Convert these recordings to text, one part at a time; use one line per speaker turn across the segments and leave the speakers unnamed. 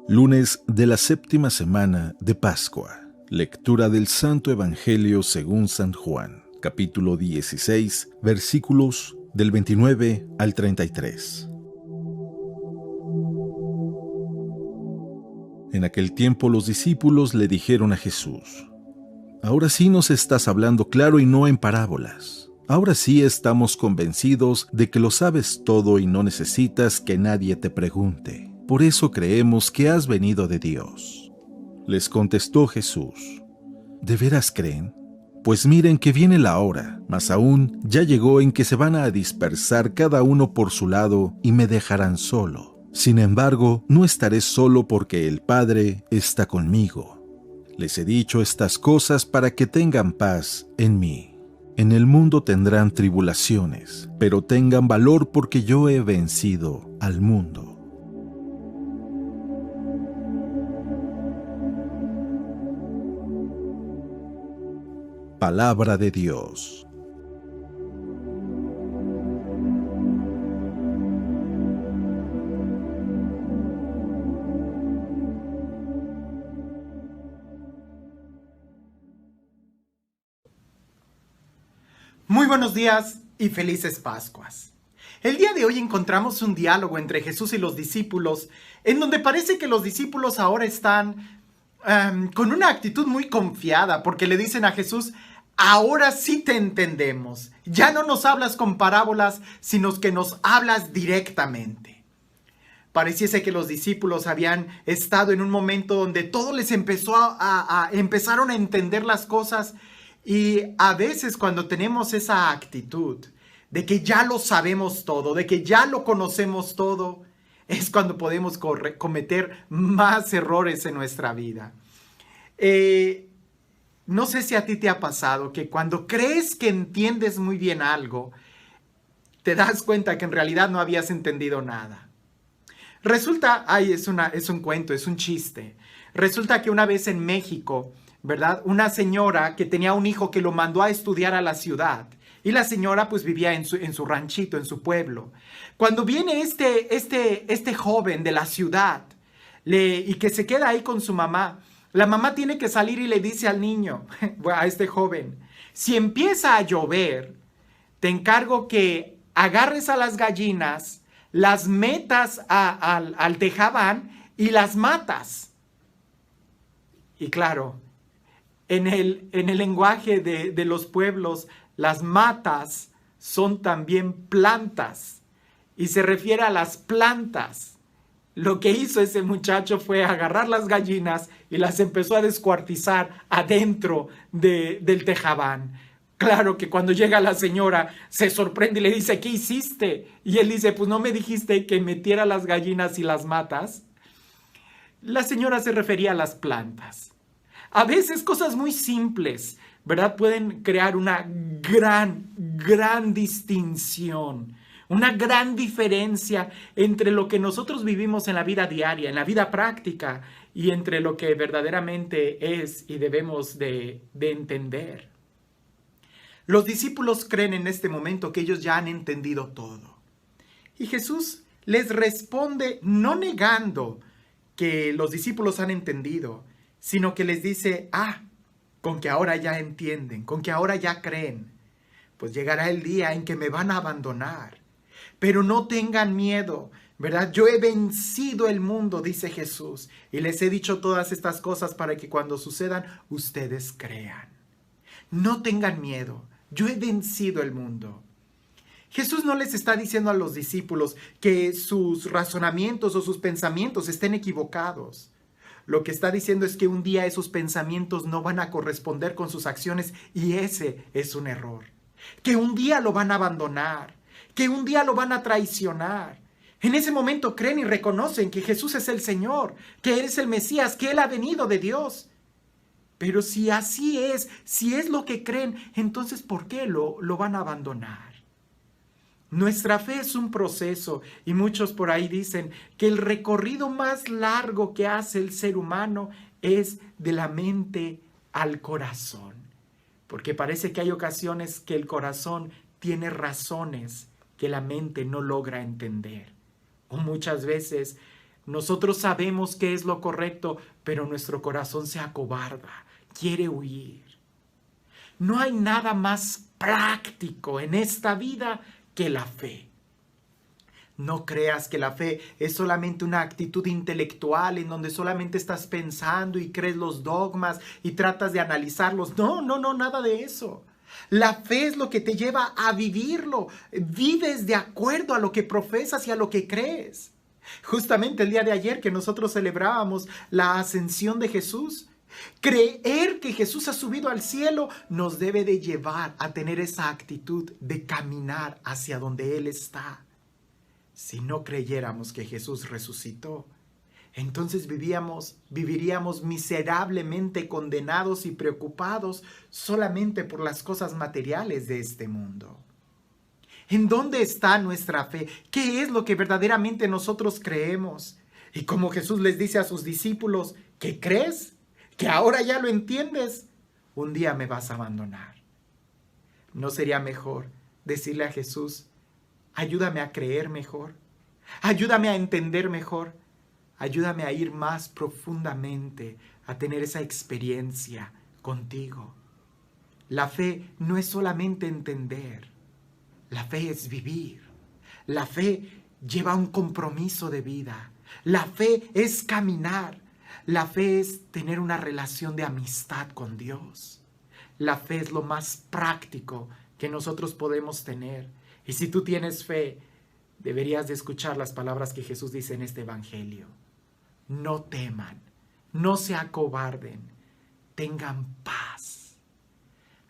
Lunes de la séptima semana de Pascua. Lectura del Santo Evangelio según San Juan, capítulo 16, versículos del 29 al 33. En aquel tiempo los discípulos le dijeron a Jesús: «Ahora sí nos estás hablando claro y no en parábolas. Ahora sí estamos convencidos de que lo sabes todo y no necesitas que nadie te pregunte. Por eso creemos que has venido de Dios». Les contestó Jesús: ¿De veras creen? Pues miren que viene la hora, mas aún ya llegó en que se van a dispersar cada uno por su lado y me dejarán solo. Sin embargo, no estaré solo porque el Padre está conmigo. Les he dicho estas cosas para que tengan paz en mí. En el mundo tendrán tribulaciones, pero tengan valor porque yo he vencido al mundo. Palabra de Dios.
Muy buenos días y felices Pascuas. El día de hoy encontramos un diálogo entre Jesús y los discípulos, en donde parece que los discípulos ahora están con una actitud muy confiada, porque le dicen a Jesús: ahora sí te entendemos, ya no nos hablas con parábolas, sino que nos hablas directamente. Pareciese que los discípulos habían estado en un momento donde todo les empezó empezaron a entender las cosas. Y a veces cuando tenemos esa actitud de que ya lo sabemos todo, de que ya lo conocemos todo, es cuando podemos cometer más errores en nuestra vida. No sé si a ti te ha pasado que cuando crees que entiendes muy bien algo, te das cuenta que en realidad no habías entendido nada. Resulta, es un cuento, es un chiste. Resulta que una vez en México, ¿verdad?, una señora que tenía un hijo que lo mandó a estudiar a la ciudad. Y la señora pues vivía en su ranchito, en su pueblo. Cuando viene este joven de la ciudad y que se queda ahí con su mamá, la mamá tiene que salir y le dice al niño, a este joven: si empieza a llover, te encargo que agarres a las gallinas, las metas al tejabán y las matas. Y claro, en el lenguaje de los pueblos, las matas son también plantas y se refiere a las plantas. Lo que hizo ese muchacho fue agarrar las gallinas y las empezó a descuartizar adentro del tejabán. Claro que cuando llega la señora se sorprende y le dice: ¿qué hiciste? Y él dice: pues no me dijiste que metiera las gallinas y las matas. La señora se refería a las plantas. A veces cosas muy simples, ¿verdad?, pueden crear una gran distinción, una gran diferencia entre lo que nosotros vivimos en la vida diaria, en la vida práctica, y entre lo que verdaderamente es y debemos de entender. Los discípulos creen en este momento que ellos ya han entendido todo. Y Jesús les responde no negando que los discípulos han entendido, sino que les dice: con que ahora ya entienden, con que ahora ya creen, pues llegará el día en que me van a abandonar. Pero no tengan miedo, ¿verdad? Yo he vencido el mundo, dice Jesús, y les he dicho todas estas cosas para que cuando sucedan, ustedes crean. No tengan miedo, yo he vencido el mundo. Jesús no les está diciendo a los discípulos que sus razonamientos o sus pensamientos estén equivocados. Lo que está diciendo es que un día esos pensamientos no van a corresponder con sus acciones, y ese es un error. Que un día lo van a abandonar, que un día lo van a traicionar. En ese momento creen y reconocen que Jesús es el Señor, que Él es el Mesías, que Él ha venido de Dios. Pero si así es, si es lo que creen, entonces ¿por qué lo van a abandonar? Nuestra fe es un proceso, y muchos por ahí dicen que el recorrido más largo que hace el ser humano es de la mente al corazón. Porque parece que hay ocasiones que el corazón tiene razones que la mente no logra entender. O muchas veces Nosotros sabemos qué es lo correcto, pero nuestro corazón se acobarda, quiere huir. No hay nada más práctico en esta vida que la fe. No creas que la fe es solamente una actitud intelectual en donde solamente estás pensando y crees los dogmas y tratas de analizarlos. No, nada de eso. La fe es lo que te lleva a vivirlo. Vives de acuerdo a lo que profesas y a lo que crees. Justamente el día de ayer que nosotros celebrábamos la ascensión de Jesús, creer que Jesús ha subido al cielo nos debe de llevar a tener esa actitud de caminar hacia donde Él está. Si no creyéramos que Jesús resucitó, entonces viviríamos miserablemente condenados y preocupados solamente por las cosas materiales de este mundo. ¿En dónde está nuestra fe? ¿Qué es lo que verdaderamente nosotros creemos? Y como Jesús les dice a sus discípulos, ¿qué crees? ¿Que ahora ya lo entiendes? Un día me vas a abandonar. ¿No sería mejor decirle a Jesús, ayúdame a creer mejor, ayúdame a entender mejor, ayúdame a ir más profundamente, a tener esa experiencia contigo? La fe no es solamente entender, la fe es vivir. La fe lleva un compromiso de vida. La fe es caminar. La fe es tener una relación de amistad con Dios. La fe es lo más práctico que nosotros podemos tener. Y si tú tienes fe, deberías de escuchar las palabras que Jesús dice en este evangelio. No teman, no se acobarden, tengan paz.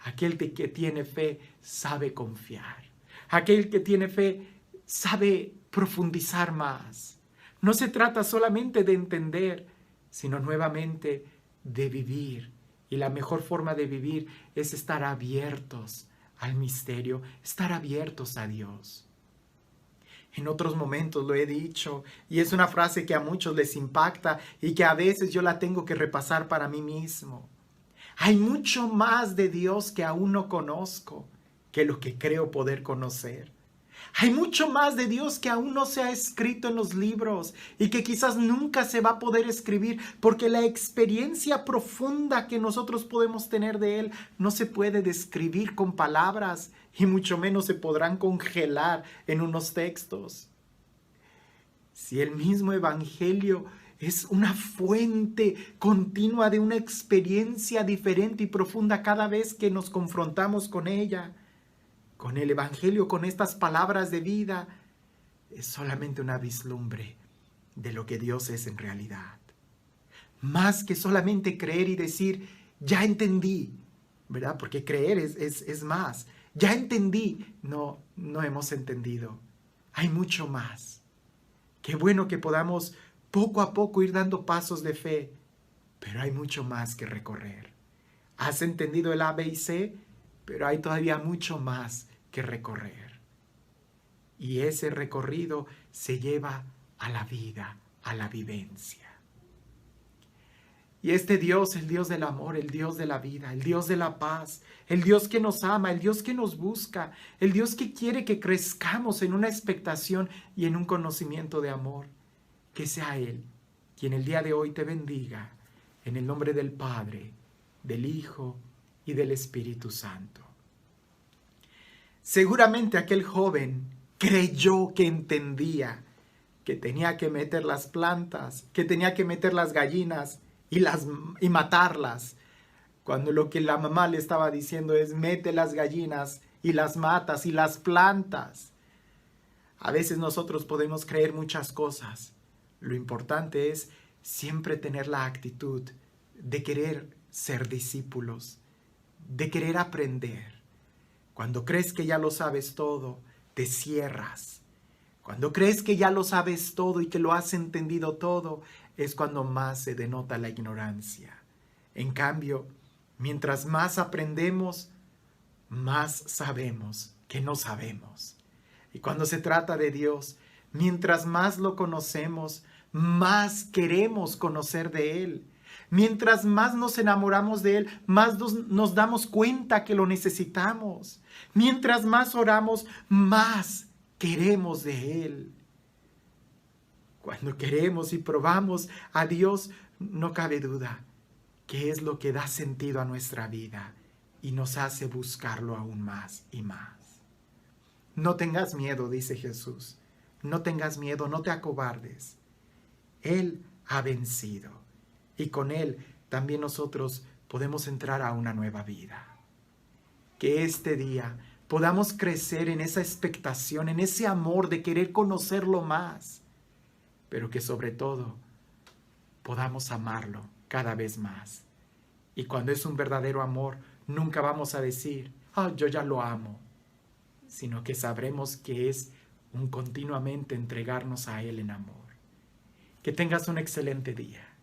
Aquel que tiene fe sabe confiar. Aquel que tiene fe sabe profundizar más. No se trata solamente de entender, sino nuevamente de vivir. Y la mejor forma de vivir es estar abiertos al misterio, estar abiertos a Dios. En otros momentos lo he dicho, y es una frase que a muchos les impacta y que a veces yo la tengo que repasar para mí mismo. Hay mucho más de Dios que aún no conozco que lo que creo poder conocer. Hay mucho más de Dios que aún no se ha escrito en los libros y que quizás nunca se va a poder escribir porque la experiencia profunda que nosotros podemos tener de Él no se puede describir con palabras y mucho menos se podrán congelar en unos textos. Si el mismo Evangelio es una fuente continua de una experiencia diferente y profunda cada vez que nos confrontamos con ella, con el Evangelio, con estas palabras de vida, es solamente una vislumbre de lo que Dios es en realidad. Más que solamente creer y decir, ya entendí, ¿verdad? Porque creer es más. Ya entendí. No hemos entendido. Hay mucho más. Qué bueno que podamos poco a poco ir dando pasos de fe, pero hay mucho más que recorrer. Has entendido el A, B y C, pero hay todavía mucho más que recorrer. Y ese recorrido se lleva a la vida, a la vivencia. Y este Dios, el Dios del amor, el Dios de la vida, el Dios de la paz, el Dios que nos ama, el Dios que nos busca, el Dios que quiere que crezcamos en una expectación y en un conocimiento de amor, que sea Él quien el día de hoy te bendiga, en el nombre del Padre, del Hijo y del Espíritu Santo. Seguramente aquel joven creyó que entendía que tenía que meter las plantas, que tenía que meter las gallinas y matarlas, cuando lo que la mamá le estaba diciendo es mete las gallinas y las matas y las plantas. A veces nosotros podemos creer muchas cosas. Lo importante es siempre tener la actitud de querer ser discípulos, de querer aprender. Cuando crees que ya lo sabes todo, te cierras. Cuando crees que ya lo sabes todo y que lo has entendido todo, es cuando más se denota la ignorancia. En cambio, mientras más aprendemos, más sabemos que no sabemos. Y cuando se trata de Dios, mientras más lo conocemos, más queremos conocer de Él. Mientras más nos enamoramos de Él, más nos damos cuenta que lo necesitamos. Mientras más oramos, más queremos de Él. Cuando queremos y probamos a Dios, no cabe duda que es lo que da sentido a nuestra vida y nos hace buscarlo aún más y más. No tengas miedo, dice Jesús. No tengas miedo, no te acobardes. Él ha vencido y con Él también nosotros podemos entrar a una nueva vida. Que este día podamos crecer en esa expectación, en ese amor de querer conocerlo más, pero que sobre todo podamos amarlo cada vez más. Y cuando es un verdadero amor, nunca vamos a decir, yo ya lo amo, sino que sabremos que es un continuamente entregarnos a Él en amor. Que tengas un excelente día.